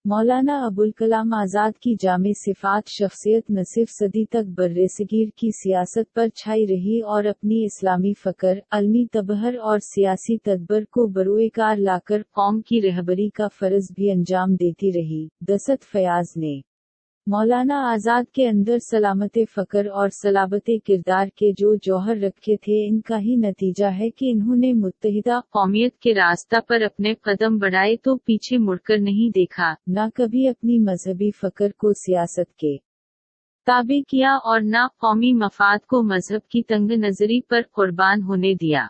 मौलाना अबुल कलाम आज़ाद की जामे सिफ़ात शख्सियत न सिर्फ सदी तक बर्रे-सगीर की सियासत पर छाई रही और अपनी इस्लामी फ़क्र, अलमी तबहर और सियासी तदब्बर को बरोएकार लाकर कौम की रहबरी का फ़र्ज़ भी अंजाम देती रही। दसत फयाज़ ने मौलाना आज़ाद के अंदर सलामत फ़क्र और सलाबत किरदार के जो जौहर रखे थे, इनका ही नतीजा है कि इन्होंने मुत्तहिदा कौमियत के रास्ता पर अपने कदम बढ़ाए तो पीछे मुड़कर नहीं देखा, न कभी अपनी मजहबी फ़क्र को सियासत के ताबे किया और न कौमी मफाद को मजहब की तंग नज़री पर कुर्बान होने दिया।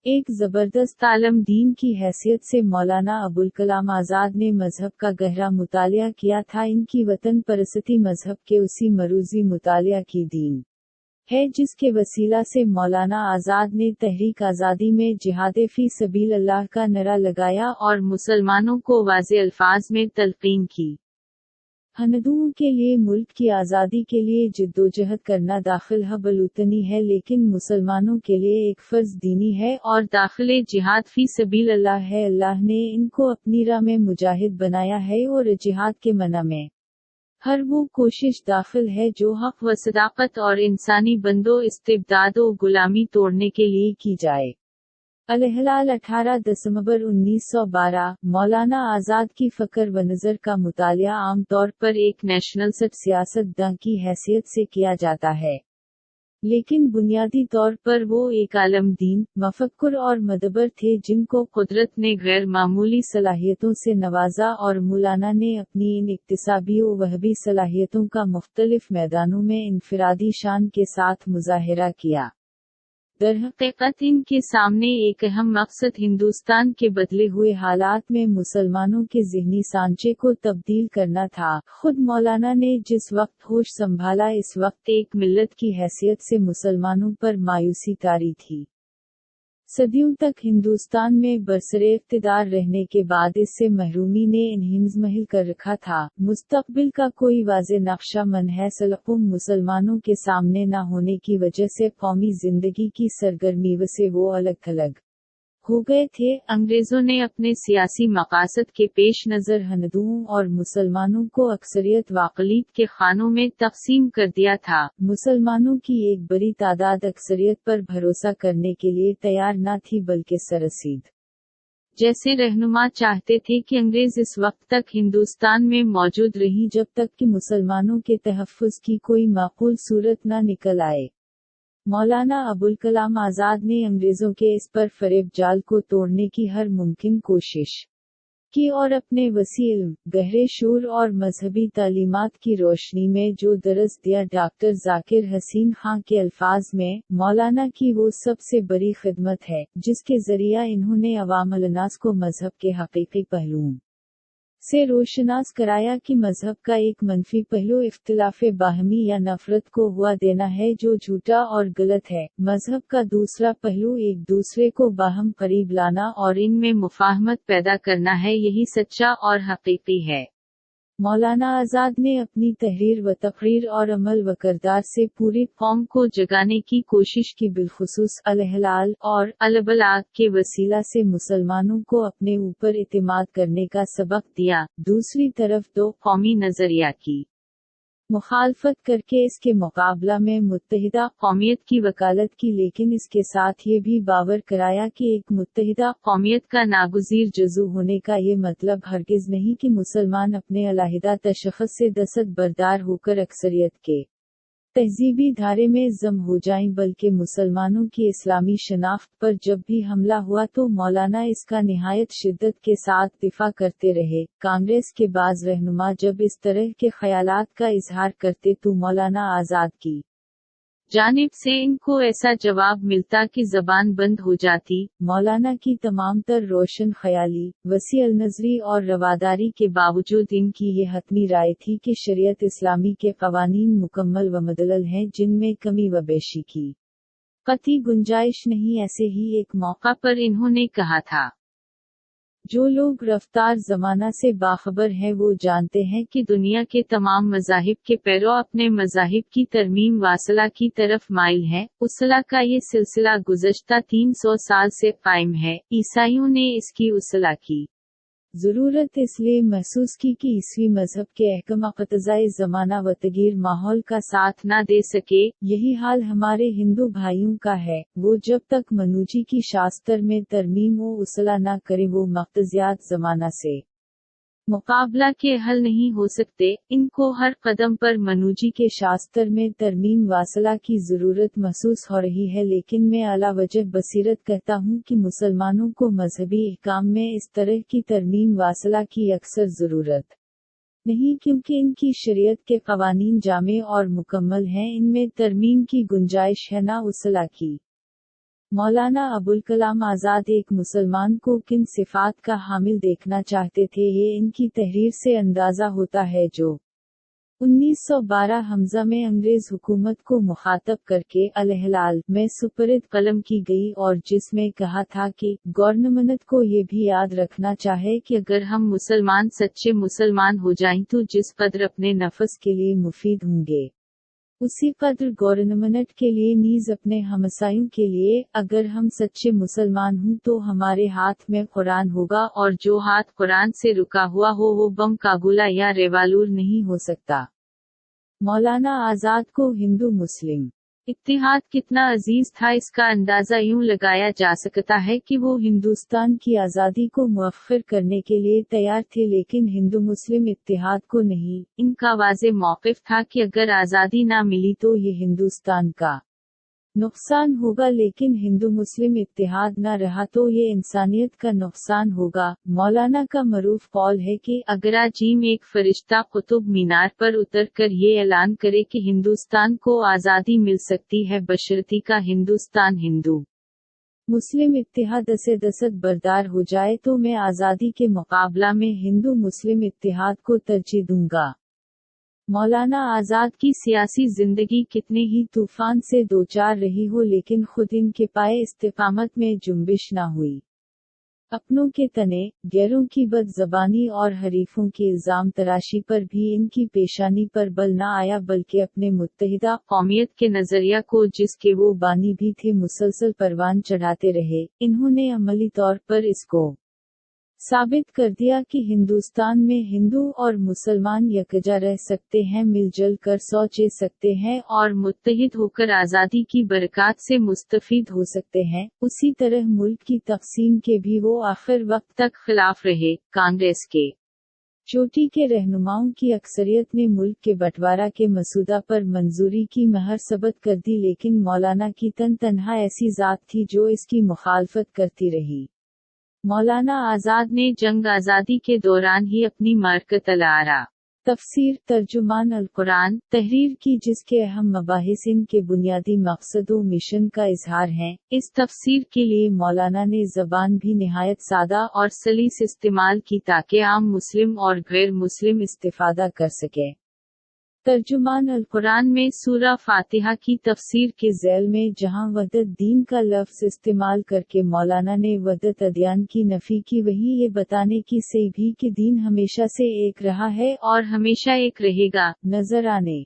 एक ज़बरदस्त आलम दीन की हैसियत से मौलाना अबुल कलाम आज़ाद ने मजहब का गहरा मुतालिया किया था। इनकी वतन परस्ती मजहब के उसी मरूजी मुतालिया की दीन है जिसके वसीला से मौलाना आज़ाद ने तहरीक आज़ादी में जिहाद फी सबील अल्लाह का नारा लगाया और मुसलमानों को वाज़े अल्फाज में तलक़ीन की। हिंदुओं के लिए मुल्क की आज़ादी के लिए जिद्दोजहद करना दाखिल बलूतनी है, लेकिन मुसलमानों के लिए एक फ़र्ज़ दीनी है और दाखिले जिहाद फी सबील अल्लाह है। अल्लाह ने इनको अपनी राह में मुजाहिद बनाया है और जिहाद के मना में हर वो कोशिश दाखिल है जो हक़ व सदाक़त और इंसानी बंदो इस्तिबदाद व गुलामी तोड़ने के लिए की जाए। अल-हिलाल 18 दिसंबर 1912। मौलाना आज़ाद की फ़क्र व नज़र का मुतालिया आम तौर पर एक नेशनल सियासतदान की हैसियत से किया जाता है, लेकिन बुनियादी तौर पर वो एक आलम दीन, मफक्कुर और मदबर थे जिनको कुदरत ने गैर मामूली सलाहियतों से नवाजा और मौलाना ने अपनी इन इक्तिसाबी व वहबी सलाहियतों का मुख्तलिफ मैदानों में इनफिरादी शान के साथ मुज़ाहिरा किया। दरहक़ीक़त इनके सामने एक अहम मकसद हिंदुस्तान के बदले हुए हालात में मुसलमानों के ज़हनी सांचे को तब्दील करना था। खुद मौलाना ने जिस वक्त होश संभाला, इस वक्त एक मिल्लत की हैसियत से मुसलमानों पर मायूसी तारी थी। सदियों तक हिंदुस्तान में बरसरे इक़्तिदार रहने के बाद इससे महरूमी ने इन्हें मुज़म्मिल कर रखा था। मुस्तक़बिल का कोई वाज़े नक्शा मनहसलक़ुम मुसलमानों के सामने न होने की वजह से कौमी ज़िंदगी की सरगर्मी से वो अलग थलग हो गए थे। अंग्रेज़ों ने अपने सियासी मक़ासद के पेश नज़र हिंदुओं और मुसलमानों को अक्सरियत व अक़लियत के खानों में तक़सीम कर दिया था। मुसलमानों की एक बड़ी तादाद अक्सरियत पर भरोसा करने के लिए तैयार न थी, बल्कि सरसीद जैसे रहनुमा चाहते थे कि अंग्रेज़ इस वक्त तक हिंदुस्तान में मौजूद रहीं जब तक कि मुसलमानों के तहफ़्फ़ुज़ की कोई माक़ूल सूरत न निकल आए। मौलाना अबुल कलाम आज़ाद ने अंग्रेज़ों के इस पर फ़रेब जाल को तोड़ने की हर मुमकिन कोशिश की और अपने वसी इल्म, गहरे शूर और मजहबी तालीमात की रोशनी में जो दरस दिया। डॉक्टर ज़ाकिर हसीन खां के अल्फाज में, मौलाना की वो सबसे बड़ी खिदमत है जिसके ज़रिया इन्होंने अवाम-उल-नास को मजहब के हकीकी पहलुओं से रोशनास कराया कि मजहब का एक मनफी पहलू इख्तिलाफ़े बाहमी या नफ़रत को हुआ देना है जो झूठा और गलत है। मजहब का दूसरा पहलू एक दूसरे को बाहम करीब लाना और इनमें मुफ़ाहमत पैदा करना है, यही सच्चा और हकीकी है। मौलाना आज़ाद ने अपनी तहरीर व तक़रीर और अमल व किरदार से पूरी कौम को जगाने की कोशिश की, बिलखुसूस अल-हिलाल और अल-बलाग के वसीला से मुसलमानों को अपने ऊपर इतिमाद करने का सबक दिया। दूसरी तरफ दो कौमी नज़रिया की मुखालफत करके इसके मुकाबला में मुत्तहिदा कौमियत की वकालत की, लेकिन इसके साथ ये भी बावर कराया कि एक मुत्तहिदा कौमियत का नागुज़ीर जुज़ू होने का ये मतलब हरगिज़ नहीं कि मुसलमान अपने अलहदा तशख़्ख़ुस से दस्त बरदार होकर अक्सरियत के तहज़ीबी धारे में ज़म हो जाएं, बल्कि मुसलमानों की इस्लामी शनाख्त पर जब भी हमला हुआ तो मौलाना इसका निहायत शिद्दत के साथ दिफा करते रहे। कांग्रेस के बाज़ रहनुमा जब इस तरह के ख़यालात का इजहार करते तो मौलाना आज़ाद की जानिब से इनको ऐसा जवाब मिलता कि ज़बान बंद हो जाती। मौलाना की तमाम तर रोशन ख़याली, वसी अल-नज़री और रवादारी के बावजूद इनकी ये हतमी राय थी कि शरीयत इस्लामी के क़वानीन मुकम्मल व मुदल्लल हैं, जिनमें कमी व बेशी की कतई गुंजाइश नहीं। ऐसे ही एक मौका पर इन्होंने कहा था, जो लोग रफ्तार ज़माना से बाखबर हैं वो जानते हैं कि दुनिया के तमाम मज़ाहिब के पैरो अपने मज़ाहिब की तरमीम वासला की तरफ माइल हैं। उसला का ये सिलसिला गुज़श्ता 300 साल से कायम है। ईसाइयों ने इसकी उसला की ज़रूरत इसलिए महसूस की कि ईसवी मजहब के अहकाम क़ज़ाए ज़माना व तगीर माहौल का साथ ना दे सके। यही हाल हमारे हिंदू भाइयों का है। वो जब तक मनुजी की शास्त्र में तरमीम व उसला ना करे वो मक़तज़ियात ज़माना से मुकाबला के हल नहीं हो सकते। इनको हर कदम पर मनुजी के शास्त्र में तरमीम वासला की ज़रूरत महसूस हो रही है, लेकिन मैं अला वजह बसीरत कहता हूँ कि मुसलमानों को मजहबी अहकाम में इस तरह की तरमीम वासला की अक्सर ज़रूरत नहीं, क्योंकि इनकी शरीयत के क़वानीन जामे और मुकम्मल हैं। इनमें तरमीम की गुंजाइश है ना उसला की। मौलाना अबुल कलाम आज़ाद एक मुसलमान को किन सिफ़ात का हामिल देखना चाहते थे, ये इनकी तहरीर से अंदाज़ा होता है, जो 1912 हमज़ा में अंग्रेज़ हुकूमत को मुखातब करके अल-हिलाल में सुपरद कलम की गई, और जिसमें कहा था कि गवर्नमेंट को ये भी याद रखना चाहिए कि अगर हम मुसलमान सच्चे मुसलमान हो जाएं तो जिस कदर अपने नफ्स के लिए मुफीद होंगे उसी कदर गवर्नमेंट के लिए नीज अपने हमसायों के लिए। अगर हम सच्चे मुसलमान हूँ तो हमारे हाथ में कुरान होगा, और जो हाथ कुरान से रुका हुआ हो वो बम कागुला या रेवालूर नहीं हो सकता। मौलाना आज़ाद को हिंदू मुस्लिम इत्तिहाद कितना अजीज था इसका अंदाज़ा यूं लगाया जा सकता है कि वो हिंदुस्तान की आज़ादी को मुअख्खर करने के लिए तैयार थे, लेकिन हिंदू मुस्लिम इत्तिहाद को नहीं। इनका वाज़े मौक़िफ़ था कि अगर आज़ादी ना मिली तो ये हिंदुस्तान का नुकसान होगा, लेकिन हिंदू मुस्लिम इत्तिहाद न रहा तो ये इंसानियत का नुकसान होगा। मौलाना का मरूफ कौल है कि अगर अजीम एक फरिश्ता कुतुब मीनार पर उतरकर ये ऐलान करे कि हिंदुस्तान को आज़ादी मिल सकती है बशर्ती का हिंदुस्तान हिंदू मुस्लिम इत्तिहाद से दस्तक बरदार हो जाए, तो मैं आज़ादी के मुकाबला में हिंदू मुस्लिम इत्तिहाद को तरजीह दूंगा। मौलाना आज़ाद की सियासी जिंदगी कितने ही तूफान से दोचार रही हो, लेकिन खुद इनके पाए इस्तिकामत में जुम्बिश ना हुई। अपनों के तने, गैरों की बदज़बानी और हरीफों की इल्ज़ाम तराशी पर भी इनकी पेशानी पर बल ना आया, बल्कि अपने मुत्तहिदा कौमियत के नज़रिया को, जिसके वो बानी भी थे, मुसलसल परवान चढ़ाते रहे। इन्होंने अमली तौर पर इसको साबित कर दिया कि हिंदुस्तान में हिंदू और मुसलमान यकजा रह सकते हैं, मिलजुल कर सोचे सकते हैं और मुत्तहिद होकर आज़ादी की बरकत से मुस्तफीद हो सकते हैं। उसी तरह मुल्क की तक़सीम के भी वो आखिर वक्त तक खिलाफ रहे। कांग्रेस के चोटी के रहनुमाओं की अक्सरियत ने मुल्क के बंटवारा के मसूदा पर मंजूरी की महर सबत कर दी, लेकिन मौलाना की तनहा ऐसी ज़ात थी जो इसकी मुखालफत करती रही। मौलाना आज़ाद ने जंग आज़ादी के दौरान ही अपनी मार्कत अल-आरा तफसीर तर्जुमान अल कुरान तहरीर की, जिसके अहम मबाहिस इनके बुनियादी मकसदों मिशन का इजहार हैं। इस तफसीर के लिए मौलाना ने ज़बान भी निहायत सादा और सलीस इस्तेमाल की ताकि आम मुस्लिम और गैर मुस्लिम इस्तिफादा कर सके। तर्जुमान अल कुरान में सूरा फातिहा की तफसीर के ज़ैल में जहां वहदत दीन का लफ्ज़ इस्तेमाल करके मौलाना ने वहदत अदियान की नफ़ी की, वही ये बताने की सही भी कि दीन हमेशा से एक रहा है और हमेशा एक रहेगा। नजर आने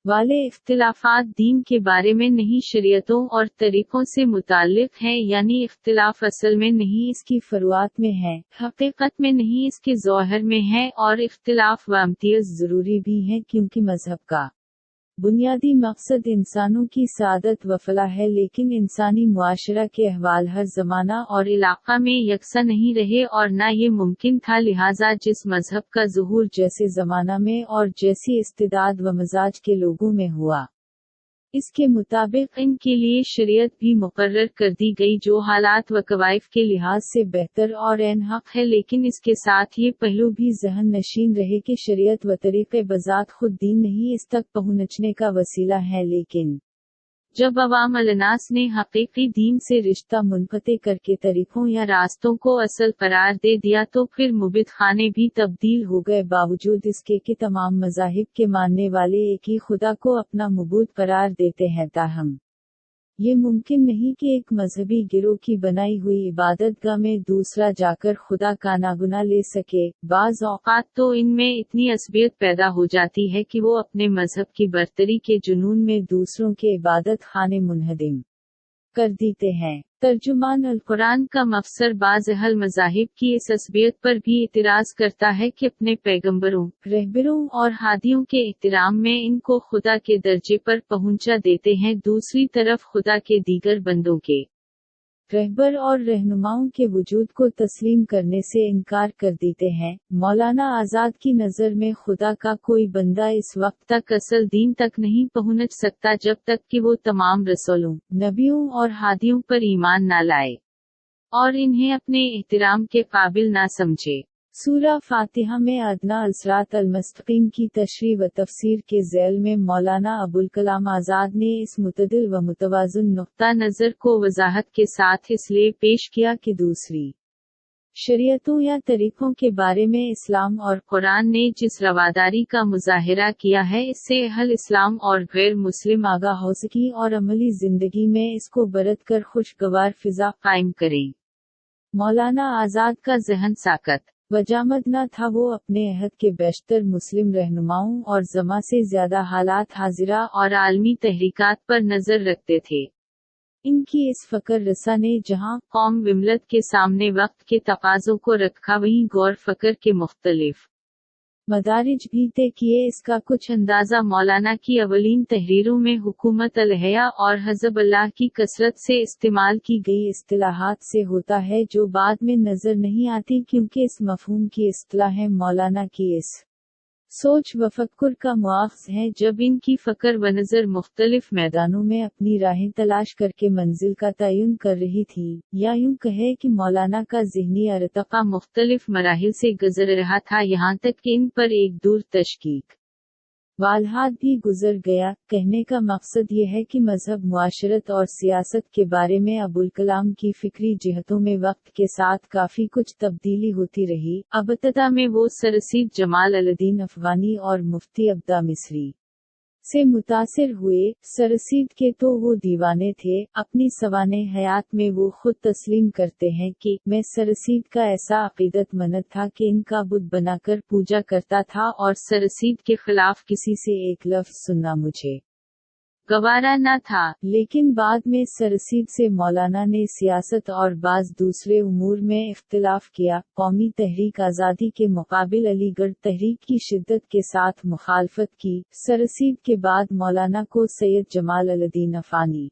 वाले इख्तिलाफात दीन के बारे में नहीं, शरीयतों और तरीक़ों से मुताल्लिक़ हैं, यानी इख्तिलाफ असल में नहीं इसकी फ़रुआत में है, हकीकत में नहीं इसके ज़ोहर में है, और इख्तिलाफ व इम्तियाज़ ज़रूरी भी हैं, क्योंकि मज़हब का बुनियादी मकसद इंसानों की सादत व फलाह है, लेकिन इंसानी मुआशरा के अहवाल हर ज़माना और इलाक़ा में यकसा नहीं रहे और न ये मुमकिन था, लिहाजा जिस मज़हब का ज़ुहूर जैसे ज़माना में और जैसी इस्तिदाद व मजाज के लोगों में हुआ, इसके मुताबिक इनके लिए शरीयत भी मुकर्रर कर दी गई, जो हालात व कवाइफ के लिहाज से बेहतर और एन हक़ है, लेकिन इसके साथ ये पहलू भी ज़हन नशीन रहे कि शरीयत व तरीक़े बज़ात खुद दीन नहीं, इस तक पहुँचने का वसीला है। लेकिन जब अवाम अलनास ने हकीकी दीन से रिश्ता मुनक़ते करके तरीक़ों या रास्तों को असल करार दे दिया, तो फिर मुबिद खाने भी तब्दील हो गए, बावजूद इसके कि तमाम मज़ाहिब के मानने वाले एक ही खुदा को अपना मबूद करार देते हैं। ताहम ये मुमकिन नहीं कि एक मजहबी गिरोह की बनाई हुई इबादतगाह में दूसरा जाकर खुदा का नागुना ले सके। बाज़ औक़ात तो इनमें इतनी असबियत पैदा हो जाती है कि वो अपने मजहब की बरतरी के जुनून में दूसरों के इबादत खाने मुनहदिम कर देते हैं। तर्जुमान अल कुरान का मफसर बाज़ अहल मज़ाहिब की इस असबियत पर भी इतराज़ करता है कि अपने पैगंबरों, रहबरों और हादियों के एहतराम में इनको खुदा के दर्जे पर पहुंचा देते हैं, दूसरी तरफ खुदा के दीगर बंदों के रहबर और रहनुमाओं के वजूद को तस्लीम करने से इनकार कर देते हैं। मौलाना आज़ाद की नज़र में खुदा का कोई बंदा इस वक्त तक असल दीन तक नहीं पहुंच सकता जब तक कि वो तमाम रसूलों, नबियों और हादियों पर ईमान न लाए और इन्हें अपने एहतराम के काबिल न समझे। सूरा फातिहा में अदना अलसरात अलमुस्तकीम की तशरीह व तफसीर के ज़ैल में मौलाना अबुल कलाम आज़ाद ने इस मुतदिल व मुतवाज़िन नुक्ता नज़र को वजाहत के साथ इसलिए पेश किया कि दूसरी शरीयतों या तरीक़ों के बारे में इस्लाम और कुरान ने जिस रवादारी का मुज़ाहिरा किया है, इससे अहल इस्लाम और गैर मुस्लिम आगाह हो सकी और अमली ज़िंदगी में इसको बरत कर खुशगवार फ़िज़ा कायम करें। मौलाना आज़ाद का ज़हन साकत वजामद न था। वो अपने अहद के बेशतर मुस्लिम रहनुमाओं और ज़मा से ज़्यादा हालात हाजिरा और आलमी तहरीकात पर नज़र रखते थे। इनकी इस फ़क्र रसा ने जहाँ कौम विमलत के सामने वक्त के तकाज़ों को रखा, वहीं गौर फ़क्र के मुख्तलिफ मदारिज भी तय किए। इसका कुछ अंदाज़ा मौलाना की अवलीन तहरीरों में हुकूमत अल-हया और हज़ब अल्लाह की कसरत से इस्तेमाल की गई इस्तिलाहात से होता है, जो बाद में नज़र नहीं आती क्योंकि इस मफ़हूम की इस्तिलाहें मौलाना की इस सोच व फ़क्र का मुआख़ज़ हैं, जब इनकी फ़क्र व नज़र मुख्तलिफ मैदानों में अपनी राहें तलाश करके मंजिल का तयन कर रही थी, या यूँ कहे कि मौलाना का ज़हनी अर्तक़ा मुख्तलिफ मराहिल से गुज़र रहा था, यहाँ तक कि इन पर एक दूर तशकीक वालहाद भी गुजर गया। कहने का मकसद ये है कि मजहब, मुआशरत और सियासत के बारे में अबुल कलाम की फ़िक्री जिहतों में वक्त के साथ काफ़ी कुछ तब्दीली होती रही। अब इब्तिदा में वो सरसीद जमाल अल-दीन अफ़गानी और मुफ्ती अब्दा मिस्री से मुतासिर हुए। सरसीद के तो वो दीवाने थे। अपनी सवाने हयात में वो खुद तस्लीम करते हैं कि मैं सरसीद का ऐसा अकीदतमंद था कि इनका बुत बनाकर पूजा करता था और सरसीद के खिलाफ किसी से एक लफ्ज़ सुनना मुझे गवारा न था। लेकिन बाद में सरसीद से मौलाना ने सियासत और बाज़ दूसरे उमूर में इख्तिलाफ किया। कौमी तहरीक आज़ादी के मुकाबिल अलीगढ़ तहरीक की शिद्दत के साथ मुखालफत की। सरसीद के बाद मौलाना को सैयद जमाल अल-दीन अफ़गानी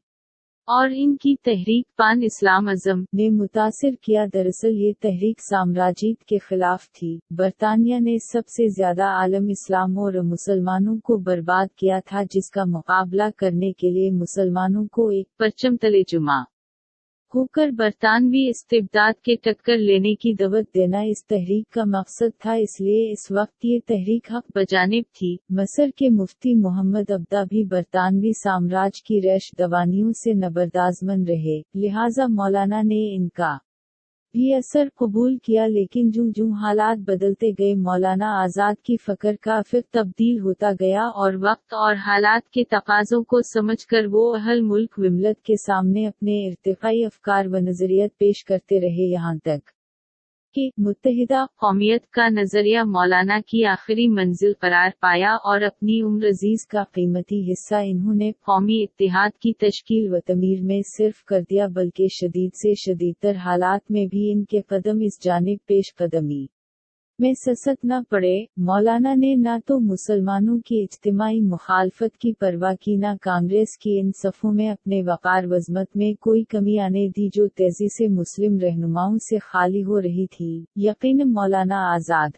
और इनकी तहरीक पान इस्लाम अज़म ने मुतासिर किया। दरअसल ये तहरीक साम्राज्यत के खिलाफ थी। बरतानिया ने सबसे ज्यादा आलम इस्लाम और मुसलमानों को बर्बाद किया था, जिसका मुकाबला करने के लिए मुसलमानों को एक परचम तले जुमा होकर बरतानवी इस्तिबदाद के टक्कर लेने की दावत देना इस तहरीक का मकसद था। इसलिए इस वक्त ये तहरीक हक बजानिब थी। मसर के मुफ्ती मोहम्मद अब्दा भी बरतानवी साम्राज्य की रैश दवानियों से नबरदाज़मंद रहे, लिहाजा मौलाना ने इनका भी असर कबूल किया। लेकिन जूं हालात बदलते गए, मौलाना आज़ाद की फ़क्र का फिर तब्दील होता गया और वक्त और हालात के तकाज़ों को समझकर वो अहल मुल्क विमलत के सामने अपने इर्तिक़ाई अफ़कार व नज़रियत पेश करते रहे, यहाँ तक कि मुत्तहिदा कौमियत का नज़रिया मौलाना की आखिरी मंजिल करार पाया और अपनी उम्र अज़ीज़ का कीमती हिस्सा इन्होंने कौमी इत्तिहाद की तश्कील व तमीर में सिर्फ कर दिया, बल्कि शदीद से शदीदतर हालात में भी इनके कदम इस जानिब पेश कदमी में ससत न पड़े। मौलाना ने न तो मुसलमानों की इज्तिमाई मुखालफत की परवाह की, न कांग्रेस की इन सफ़ों में अपने वक़ार वज़मत में कोई कमी आने दी जो तेज़ी से मुस्लिम रहनुमाओं से खाली हो रही थी। यकीनन मौलाना आज़ाद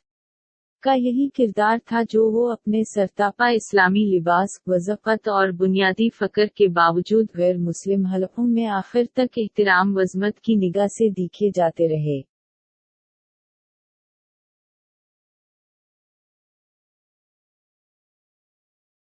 का यही किरदार था जो वो अपने सरतापा इस्लामी लिबास, वज़फ़त और बुनियादी फ़क्र के बावजूद गैर मुस्लिम हलक़ों में आखिर तक एहतराम वज़मत की निगाह से देखे जाते रहे।